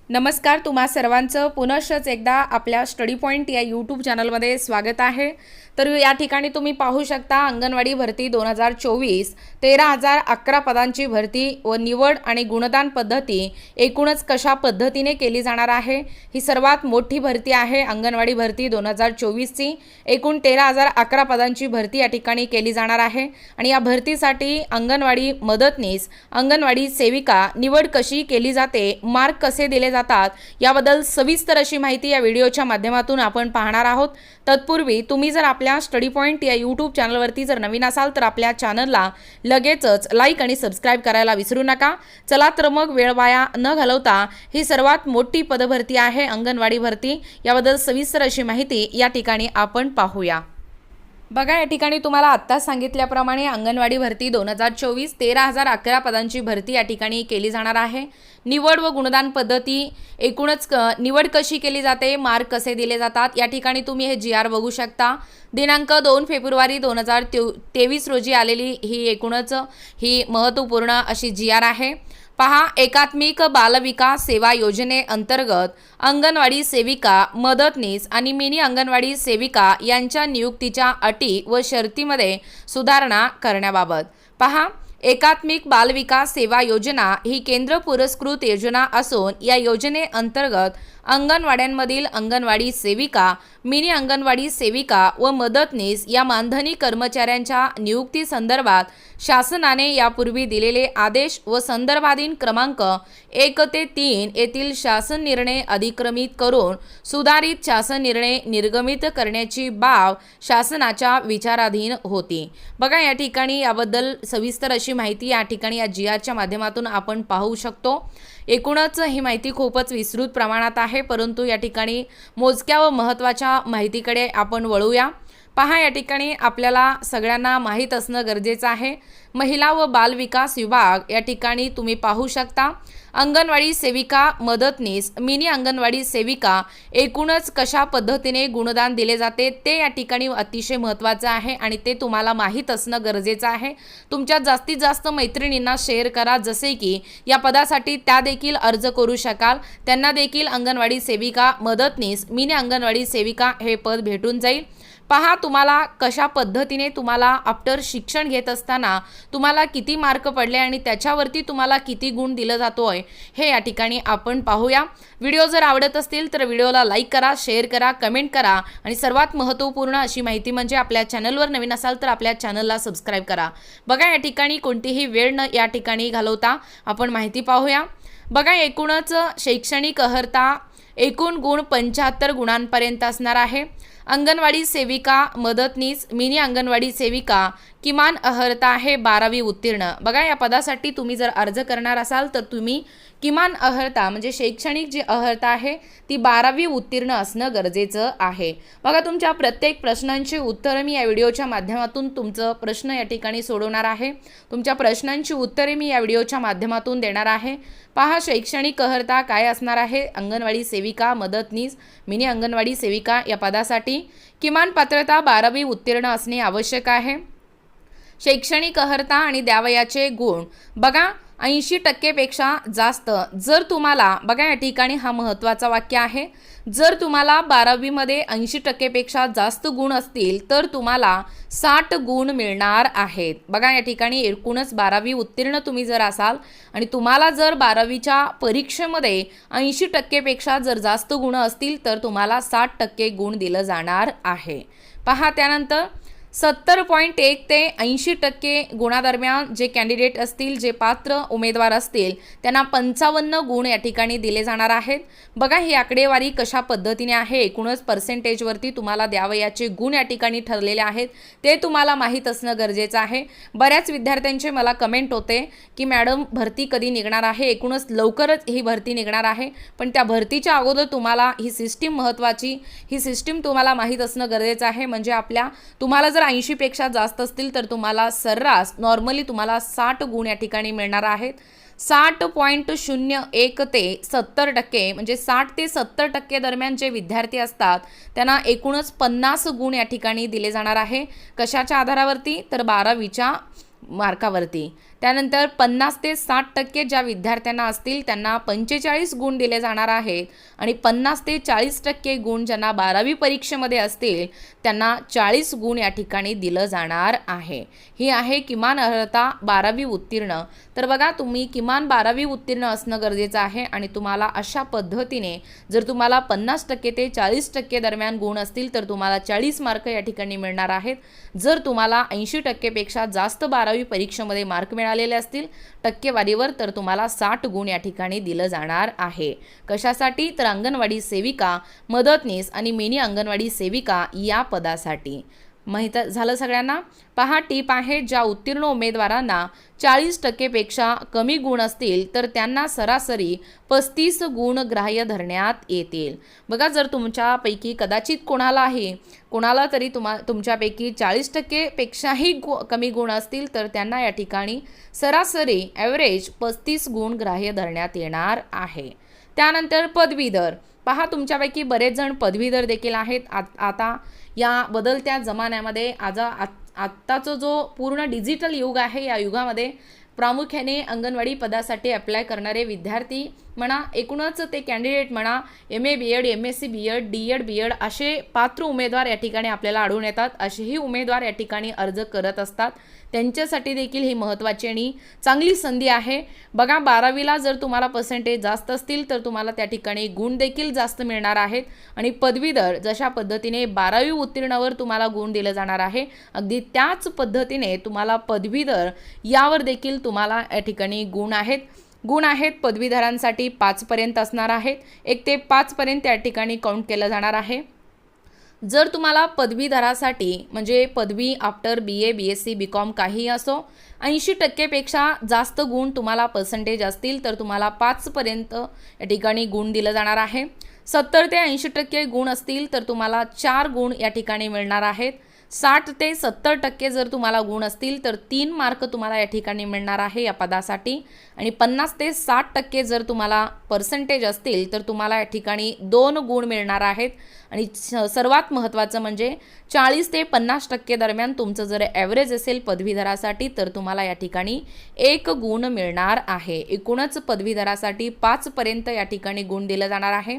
नमस्कार, तुम्हा सर्वांचं पुनश्च एकदा आपल्या स्टडी पॉईंट या यूट्यूब चॅनलमध्ये स्वागत आहे। तर या ठिकाणी तुम्ही पाहू शकता अंगणवाडी भरती 2024 13,011 पदांची भरती व निवड आणि गुणदान पद्धती एकूणच कशा पद्धतीने केली जाणार आहे। ही सर्वात मोठी भरती आहे अंगणवाडी भरती 2024 ची। एकूण 13,011 पदांची भरती या ठिकाणी केली जाणार आहे आणि या भरतीसाठी अंगणवाडी मदतनीस, अंगणवाडी सेविका निवड कशी केली जाते, मार्क कसे दिले जातात याबद्दल सविस्तर अशी माहिती या व्हिडिओच्या माध्यमातून आपण पाहणार आहोत। तत्पूर्वी तुम्ही जर आपल्या स्टडी पॉईंट या यूट्यूब चॅनलवरती जर नवीन असाल तर आपल्या चॅनलला लगेचच लाईक आणि सबस्क्राइब करायला विसरू नका। चला तर मग वेळ वाया न घालवता ही सर्वात मोठी पदभरती आहे अंगणवाडी भरती, याबद्दल सविस्तर अशी माहिती या ठिकाणी आपण पाहूया। बघा, या ठिकाणी तुम्हाला आत्ताच सांगितल्याप्रमाणे अंगणवाडी भरती 2024 13,011 पदांची भरती या ठिकाणी केली जाणार आहे। निवड व गुणदान पद्धती एकूणच निवड कशी केली जाते, मार्क कसे दिले जातात, या ठिकाणी तुम्ही हे GR बघू शकता। दिनांक 2 फेब्रुवारी 2023 रोजी आलेली ही एकूणच ही महत्त्वपूर्ण अशी GR आहे। पहा, एकात्मिक बालविकास सेवा योजनेअंतर्गत अंगणवाडी सेविका, मदतनीस आणि मिनी अंगणवाडी सेविका यांच्या नियुक्तीच्या अटी व शर्तीमध्ये सुधारणा करण्याबाबत। पहा, एकात्मिक बालविकास सेवा योजना ही केंद्र पुरस्कृत योजना असून या योजनेअंतर्गत अंगणवाड्यांमधील अंगणवाडी सेविका, मिनी अंगणवाडी सेविका व मदतनीस या मानधनी कर्मचाऱ्यांच्या नियुक्ती संदर्भात शासनाने यापूर्वी दिलेले आदेश व संदर्भाधीन क्रमांक 1 ते 3 येथील शासन निर्णय अधिक्रमित करून सुधारित शासन निर्णय निर्गमित करण्याची बाब शासनाच्या विचाराधीन होती। बघा, या ठिकाणी याबद्दल सविस्तर अशी माहिती या ठिकाणी या GRच्या माध्यमातून आपण पाहू शकतो। एकूणच ही माहिती खूपच विस्तृत प्रमाणात आहे, परंतु या ठिकाणी मोजक्या व महत्त्वाच्या माहितीकडे आपण वळूया। पहा, या ठिकाणी आपल्याला सगळ्यांना माहीत असणं गरजेचं आहे। महिला व बाल विकास विभाग या ठिकाणी तुम्ही पाहू शकता अंगणवाडी सेविका, मदतनीस, मिनी अंगणवाडी सेविका एकूणच कशा पद्धतीने गुणदान दिले जाते ते या ठिकाणी अतिशय महत्त्वाचं आहे आणि ते तुम्हाला माहीत असणं गरजेचं आहे। तुमच्या जास्तीत जास्त मैत्रिणींना शेअर करा, जसे की या पदासाठी त्या देखील अर्ज करू शकाल, त्यांना देखील अंगणवाडी सेविका, मदतनीस, मिनी अंगणवाडी सेविका हे पद भेटून जाईल। पहा, तुम्हाला कशा पद्धतीने तुम्हाला आफ्टर शिक्षण घेत असताना तुम्हाला किती मार्क पडले आणि त्याच्यावरती तुम्हाला किती गुण दिलं जातोय हे या ठिकाणी आपण पाहूया। व्हिडिओ जर आवडत असतील तर व्हिडिओला लाईक करा, शेअर करा, कमेंट करा आणि सर्वात महत्त्वपूर्ण अशी माहिती म्हणजे आपल्या चॅनलवर नवीन असाल तर आपल्या चॅनलला सबस्क्राइब करा। बघा, या ठिकाणी कोणतीही वेळ न या ठिकाणी घालवता आपण माहिती पाहूया। बघा, एकूणच शैक्षणिक अर्हता एकूण गुण 75 गुणांपर्यंत असणार आहे। अंगणवाडी सेविका, मदतनीस, मिनी अंगणवाडी सेविका किमान अर्हता आहे 12वी उत्तीर्ण। बघा, या पदासाठी तुम्ही जर अर्ज करणार असाल तर तुम्ही किमान अर्हता म्हणजे शैक्षणिक जी अर्हता आहे ती 12वी उत्तीर्ण असणं गरजेचं आहे। बघा, तुमच्या प्रत्येक प्रश्नांची उत्तरे मी या व्हिडिओच्या माध्यमातून तुमचं प्रश्न या ठिकाणी सोडवणार आहे। तुमच्या प्रश्नांची उत्तरे मी या व्हिडिओच्या माध्यमातून देणार आहे। पहा, शैक्षणिक अर्हता काय असणार आहे अंगणवाडी सेविका, मदतनीस, मिनी अंगणवाडी सेविका या पदासाठी किमान पात्रता 12वी उत्तीर्ण असणे आवश्यक आहे। शैक्षणिक अर्हता आणि द्यावयाचे गुण बघा 80% पेक्षा जास्त जर तुम्हाला, बघा या ठिकाणी हा महत्त्वाचा वाक्य आहे, जर तुम्हाला 12वी मध्ये 80% पेक्षा जास्त गुण असतील तर तुम्हाला 60 गुण मिळणार आहेत। बघा, या ठिकाणी एकूणच 12वी उत्तीर्ण तुम्ही जर असाल आणि तुम्हाला जर 12वीच्या परीक्षेमध्ये 80% पेक्षा जर जास्त गुण असतील तर तुम्हाला 60% गुण दिलं जाणार आहे। पहा, त्यानंतर 70.1 ते 80% गुणादरम्यान जे कॅन्डिडेट असतील, जे पात्र उमेदवार असतील त्यांना 55 गुण या ठिकाणी दिले जाणार आहेत। बघा, ही आकडेवारी कशा पद्धतीने आहे, एकूणच पर्सेंटेजवरती तुम्हाला द्यावयाचे गुण या ठिकाणी ठरलेले आहेत ते तुम्हाला माहीत असणं गरजेचं आहे। बऱ्याच विद्यार्थ्यांचे मला कमेंट होते की मॅडम भरती कधी निघणार आहे, एकूणच लवकरच ही भरती निघणार आहे, पण त्या भरतीच्या अगोदर तुम्हाला ही सिस्टीम महत्त्वाची, ही सिस्टीम तुम्हाला माहीत असणं गरजेचं आहे। म्हणजे तुम्हाला जर 80 पेक्षा जास्त असतील तर तुम्हाला सर्रास नॉर्मली तुम्हाला 60 गुण या ठिकाणी मिळणार आहेत। 60.01 ते 70% म्हणजे 60 ते 70% दरम्यान जे विद्यार्थी असतात त्यांना एकूणच 50 गुण या ठिकाणी दिले जाणार आहे। कशाच्या आधारावरती तर 12वीच्या मार्कावरती। त्यानंतर 50 ते 60% ज्या विद्यार्थ्यांना असतील त्यांना 45 गुण दिले जाणार आहेत आणि 50 ते 40% गुण ज्यांना 12वी परीक्षेमध्ये असतील त्यांना 40 गुण या ठिकाणी दिलं जाणार आहे। ही आहे किमान अर्हता 12वी उत्तीर्ण। तर बघा, तुम्ही किमान 12वी उत्तीर्ण असणं गरजेचं आहे आणि तुम्हाला अशा पद्धतीने जर तुम्हाला 50% ते 40% दरम्यान गुण असतील तर तुम्हाला 40 मार्क या ठिकाणी मिळणार आहेत। जर तुम्हाला 80% पेक्षा जास्त 12वी परीक्षेमध्ये मार्क मिळालेले असतील टक्केवारीवर तर तुम्हाला 60 गुण या ठिकाणी दिलं जाणार आहे। कशासाठी? तर अंगणवाडी सेविका, मदतनीस आणि मिनी अंगणवाडी सेविका या पदासाठी। माहित झालं सगळ्यांना? पहा, टीप आहे, ज्या उत्तीर्ण उमेदवारांना 40% पेक्षा कमी गुण असतील तर त्यांना सरासरी 35 गुण ग्राह्य धरण्यात येतील। बघा, जर तुमच्यापैकी कदाचित कोणाला तरी तुमच्यापैकी 40% पेक्षाही कमी गुण असतील तर त्यांना या ठिकाणी सरासरी ॲव्हरेज 35 गुण ग्राह्य धरण्यात येणार आहे। त्यानंतर पदवीधर, पहा, तुमच्यापैकी बरेच जण पदवीधर देखील आहेत। आता या बदलत्या जमान्यामध्ये आत्ताचा जो पूर्ण डिजिटल युग आहे या युगामध्ये प्रामुख्याने अंगणवाडी पदासाठी अप्लाय करणारे विद्यार्थी म्हणा, एकूणच ते कॅन्डिडेट म्हणा, MA BEd, MSc BEd, DEd BEd असे पात्र उमेदवार या ठिकाणी आपल्याला आढळून येतात। असेही उमेदवार या ठिकाणी अर्ज करत असतात। त्यांच्यासाठी देखील ही महत्त्वाची आणि चांगली संधी आहे। बघा, 12वीला जर तुम्हाला पर्सेंटेज जास्त असतील तर तुम्हाला त्या ठिकाणी गुण देखील जास्त मिळणार आहेत आणि पदवीधर जशा पद्धतीने 12वी उत्तीर्णावर तुम्हाला गुण दिले जाणार आहे अगदी त्याच पद्धतीने तुम्हाला पदवीधर यावर देखील तुम्हाला या ठिकाणी गुण आहेत पदवीधरांसाठी 5 पर्यंत असणार आहेत। 1 ते 5 पर्यंत या ठिकाणी काउंट केलं जाणार आहे। जर तुम्हाला पदवीधरासाठी म्हणजे पदवी आफ्टर BA BSc BCom काही असो 80% पेक्षा जास्त गुण तुम्हाला पर्सेंटेज असतील तर तुम्हाला 5 पर्यंत या ठिकाणी गुण दिलं जाणार आहे। 70 ते 80% गुण असतील तर तुम्हाला 4 गुण या ठिकाणी मिळणार आहेत। 60 ते 70% जर तुम्हाला गुण असतील तर 3 मार्क तुम्हाला या ठिकाणी मिळणार आहे या पदासाठी आणि 50 ते 60% जर तुम्हाला पर्सेंटेज असतील तर तुम्हाला या ठिकाणी 2 गुण मिळणार आहेत आणि सर्वात महत्त्वाचं म्हणजे 40 ते 50% दरम्यान तुमचं जर ॲव्हरेज असेल पदवीधरासाठी तर तुम्हाला या ठिकाणी 1 गुण मिळणार आहे। एकूणच पदवीधरासाठी 5 पर्यंत या ठिकाणी गुण दिलं जाणार आहे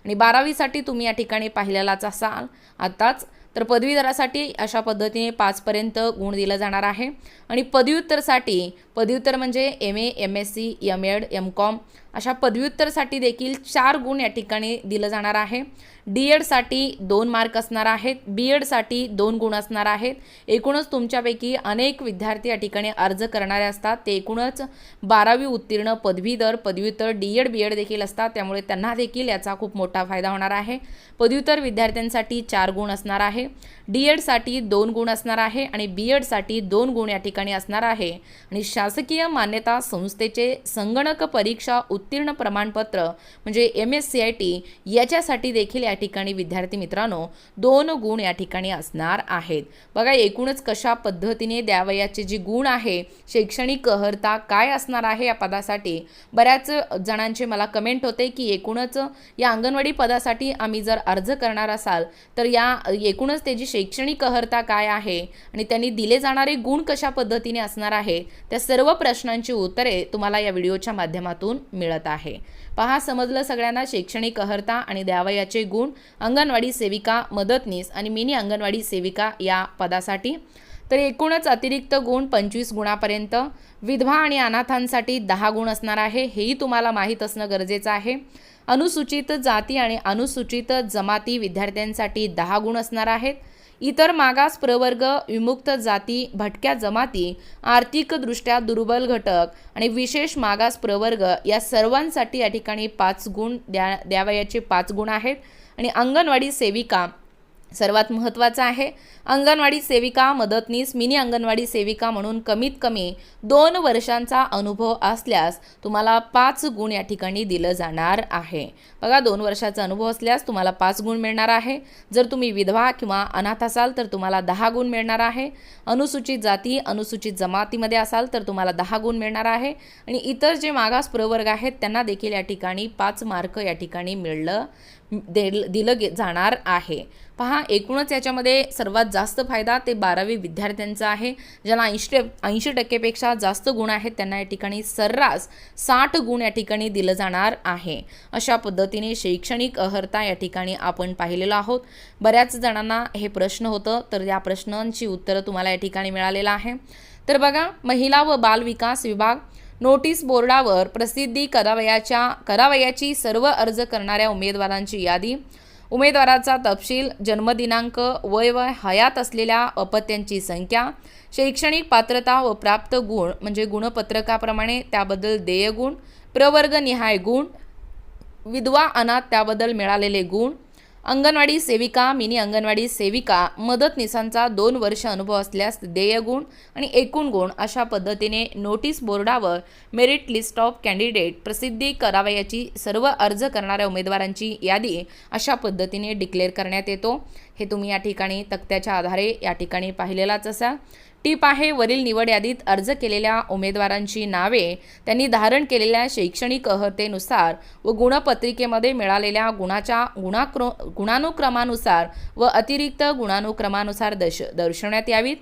आणि 12वीसाठी तुम्ही या ठिकाणी पाहिलेलाच असाल आताच, तर पदवीधरासाठी अशा पद्धतीने 5 पर्यंत गुण दिलं जाणार आहे आणि पदव्युत्तर म्हणजे MA MSc MEd MCom अशा पदव्युत्तरसाठी देखील 4 गुण या ठिकाणी दिलं जाणार आहे। DEdसाठी 2 मार्क असणार आहेत, BEdसाठी 2 गुण असणार आहेत। एकूणच तुमच्यापैकी अनेक विद्यार्थी या ठिकाणी अर्ज करणारे असतात, ते एकूणच 12वी उत्तीर्ण पदव्युत्तर DEd BEd देखील असतात, त्यामुळे त्यांना देखील याचा खूप मोठा फायदा होणार आहे। पदव्युत्तर विद्यार्थ्यांसाठी 4 गुण असणार आहे, DEdसाठी 2 गुण असणार आहे आणि BEdसाठी 2 गुण या ठिकाणी असणार आहे आणि शासकीय मान्यता संस्थेचे संगणक परीक्षा उत्तीर्ण प्रमाणपत्र म्हणजे MSCIT याच्यासाठी देखील या ठिकाणी विद्यार्थी मित्रांनो 2 गुण या ठिकाणी असणार आहेत। बघा, एकूणच कशा पद्धतीने द्यावयाचे जे गुण आहे, शैक्षणिक अर्हता काय असणार आहे या पदासाठी, बऱ्याच जणांचे मला कमेंट होते की एकूणच या अंगणवाडी पदासाठी आम्ही जर अर्ज करणार असाल तर या एकूणच त्याची शैक्षणिक अर्हता काय आहे आणि त्यांनी दिले जाणारे गुण कशा पद्धतीने असणार आहे, त्या सर्व प्रश्नांची उत्तरे तुम्हाला या व्हिडिओच्या माध्यमातून मिळत आहे। पहा, समजलं सगळ्यांना शैक्षणिक अर्हता आणि द्यावयाचे गुण अंगणवाडी सेविका, मदतनीस आणि मिनी अंगणवाडी सेविका या पदासाठी। तर एकूणच अतिरिक्त गुण 25 गुणापर्यंत, विधवा आणि अनाथांसाठी 10 गुण असणार आहे, हेही तुम्हाला माहीत असणं गरजेचं आहे। अनुसूचित जाती आणि अनुसूचित जमाती विद्यार्थ्यांसाठी 10 गुण असणार आहेत। इतर मागास प्रवर्ग, विमुक्त जाती, भटक्या जमाती, आर्थिकदृष्ट्या दुर्बल घटक आणि विशेष मागास प्रवर्ग या सर्वांसाठी या ठिकाणी 5 गुण द्यावयाचे 5 गुण आहेत आणि अंगणवाडी सेविका सर्वात महत्त्वाचं आहे, अंगणवाडी सेविका, मदतनीस, मिनी अंगणवाडी सेविका म्हणून कमीत कमी 2 वर्षांचा अनुभव असल्यास तुम्हाला 5 गुण या ठिकाणी दिलं जाणार आहे। बघा, 2 वर्षाचा अनुभव असल्यास तुम्हाला 5 गुण मिळणार आहे। जर तुम्ही विधवा किंवा अनाथ असाल तर तुम्हाला 10 गुण मिळणार आहे। अनुसूचित जाती, अनुसूचित जमातीमध्ये असाल तर तुम्हाला 10 गुण मिळणार आहे आणि इतर जे मागास प्रवर्ग आहेत त्यांना देखील या ठिकाणी 5 मार्क या ठिकाणी दिलं जाणार आहे। पहा, एकूणच याच्यामध्ये सर्वात जास्त फायदा ते 12वी विद्यार्थ्यांचा आहे, ज्यांना 80% जास्त गुण आहेत त्यांना या ठिकाणी सर्रास 60 गुण या ठिकाणी दिलं जाणार आहे। अशा पद्धतीने शैक्षणिक अर्हता या ठिकाणी आपण पाहिलेलो आहोत। बऱ्याच जणांना हे प्रश्न होतं, तर या प्रश्नांची उत्तरं तुम्हाला या ठिकाणी मिळालेलं आहे। तर बघा, महिला व बाल विकास विभाग नोटीस बोर्डावर प्रसिद्धी करावयाची सर्व अर्ज करणाऱ्या उमेदवारांची यादी, उमेदवाराचा तपशील, जन्मदिनांक, वय हयात असलेल्या अपत्यांची संख्या, शैक्षणिक पात्रता व प्राप्त गुण म्हणजे गुणपत्रकाप्रमाणे त्याबद्दल देय गुण, प्रवर्गनिहाय गुण, विधवा अनाथ त्याबद्दल मिळालेले गुण, अंगणवाडी सेविका, मिनी अंगणवाडी सेविका, मदतनीसांचा 2 वर्ष अनुभव असल्यास देय गुण आणि एकूण गुण अशा पद्धतीने नोटीस बोर्डावर मेरिट लिस्ट ऑफ कॅन्डिडेट प्रसिद्धी करावयाची सर्व अर्ज करणाऱ्या उमेदवारांची यादी अशा पद्धतीने डिक्लेअर करण्यात येतो। हे तुम्ही या ठिकाणी तक्त्याच्या आधारे या ठिकाणी पाहिलेलाच असाल। टिप आहे, वरील निवड यादीत अर्ज केलेल्या उमेदवारांची नावे त्यांनी धारण केलेल्या शैक्षणिक अर्हतेनुसार व गुणपत्रिकेमध्ये मिळालेल्या गुणानुक्रमानुसार व अतिरिक्त गुणानुक्रमानुसार दर्शवण्यात यावीत।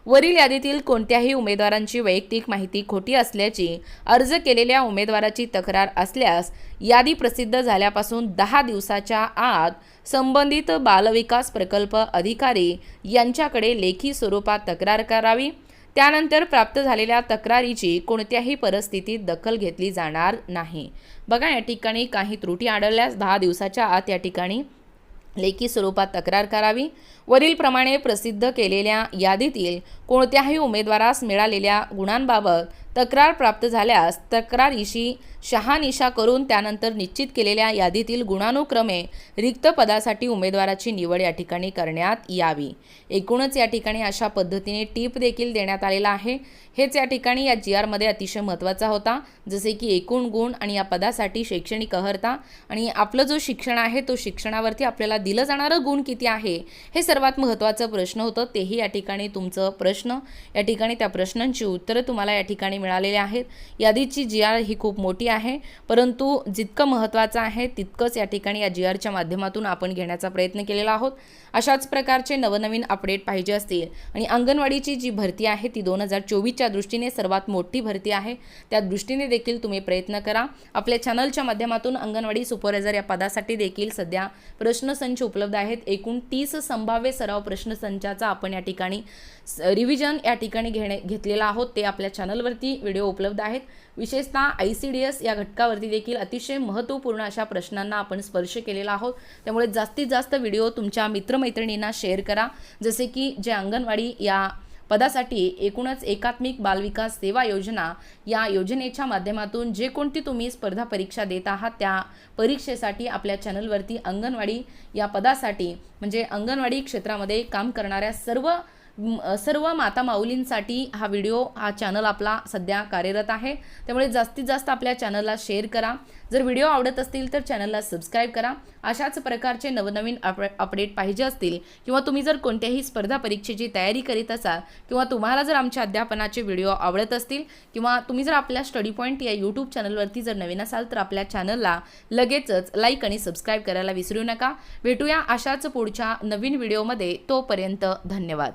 वरील यादीतील कोणत्याही उमेदवारांची वैयक्तिक माहिती खोटी असल्याची अर्ज केलेल्या उमेदवाराची तक्रार असल्यास यादी प्रसिद्ध झाल्यापासून 10 दिवसाच्या आत संबंधित बालविकास प्रकल्प अधिकारी यांच्याकडे लेखी स्वरूपात तक्रार करावी। त्यानंतर प्राप्त झालेल्या तक्रारीची कोणत्याही परिस्थितीत दखल घेतली जाणार नाही। बघा, या ठिकाणी काही त्रुटी आढळल्यास 10 दिवसाच्या आत या ठिकाणी लेखी स्वरूपात तक्रार करावी। वरीलप्रमाणे प्रसिद्ध केलेल्या यादीतील कोणत्याही उमेदवारास मिळालेल्या गुणांबाबत तक्रार प्राप्त झाल्यास तक्रारीशी शहानिशा करून त्यानंतर निश्चित केलेल्या यादीतील गुणानुक्रमे रिक्त पदासाठी उमेदवाराची निवड या ठिकाणी करण्यात यावी। एकूणच या ठिकाणी अशा पद्धतीने टीप देखील देण्यात आलेला आहे। हेच या ठिकाणी या जी आरमध्ये अतिशय महत्त्वाचा होता, जसे की एकूण गुण आणि या पदासाठी शैक्षणिक अर्हता आणि आपलं जो शिक्षण आहे तो शिक्षणावरती आपल्याला दिलं जाणारं गुण किती आहे हे सर्वात महत्त्वाचं प्रश्न होतं। तेही या ठिकाणी तुमचं प्रश्न या ठिकाणी त्या प्रश्नांची उत्तरं तुम्हाला या ठिकाणी मिळालेली आहेत। यादीची जी आर ही खूप मोठी आहे, परंतु जितकं महत्त्वाचं आहे तितकंच या ठिकाणी या जी आरच्या माध्यमातून आपण घेण्याचा प्रयत्न केलेला आहोत। अशाच प्रकारचे नवनवीन अपडेट पाहिजे असतील आणि अंगणवाडीची जी भरती आहे ती 2024च्या दृष्टीने सर्वात मोठी भरती आहे, त्या दृष्टीने देखील तुम्ही प्रयत्न करा। आपल्या चॅनलच्या माध्यमातून अंगणवाडी सुपरवायझर या पदासाठी देखील सध्या प्रश्नसंच उपलब्ध आहेत। एकूण 30 संभाव्य सराव प्रश्नसंचाचा आपण या ठिकाणी रिव्हिजन या ठिकाणी घेतलेला आहोत। ते आपल्या चॅनलवरती व्हिडिओ उपलब्ध आहेत। विशेषतः ICDS या घटकावरती देखील अतिशय महत्त्वपूर्ण अशा प्रश्नांना आपण स्पर्श केलेला आहोत। त्यामुळे जास्तीत जास्त व्हिडिओ तुमच्या मित्रमैत्रिणींना शेअर करा, जसे की जे अंगणवाडी या पदासाठी एकूणच एकात्मिक बालविकास सेवा योजना या योजनेच्या माध्यमातून जे कोणती तुम्ही स्पर्धा परीक्षा देत आहात त्या परीक्षेसाठी आपल्या चॅनलवरती अंगणवाडी या पदासाठी म्हणजे अंगणवाडी क्षेत्रामध्ये काम करणाऱ्या सर्व माता माऊलींसाठी हा व्हिडिओ हा चॅनल आपला सध्या कार्यरत आहे। त्यामुळे जास्तीत जास्त आपल्या चॅनलला शेअर करा। जर व्हिडिओ आवडत असतील तर चॅनलला सबस्क्राईब करा। अशाच प्रकारचे नवनवीन अपडेट पाहिजे असतील किंवा तुम्ही जर कोणत्याही स्पर्धा परीक्षेची तयारी करीत असाल किंवा तुम्हाला जर आमच्या अध्यापनाचे व्हिडिओ आवडत असतील किंवा तुम्ही जर आपल्या स्टडी पॉईंट या यूट्यूब चॅनलवरती जर नवीन असाल तर आपल्या चॅनलला लगेचच लाईक आणि सबस्क्राईब करायला विसरू नका। भेटूया अशाच पुढच्या नवीन व्हिडिओमध्ये, तोपर्यंत धन्यवाद।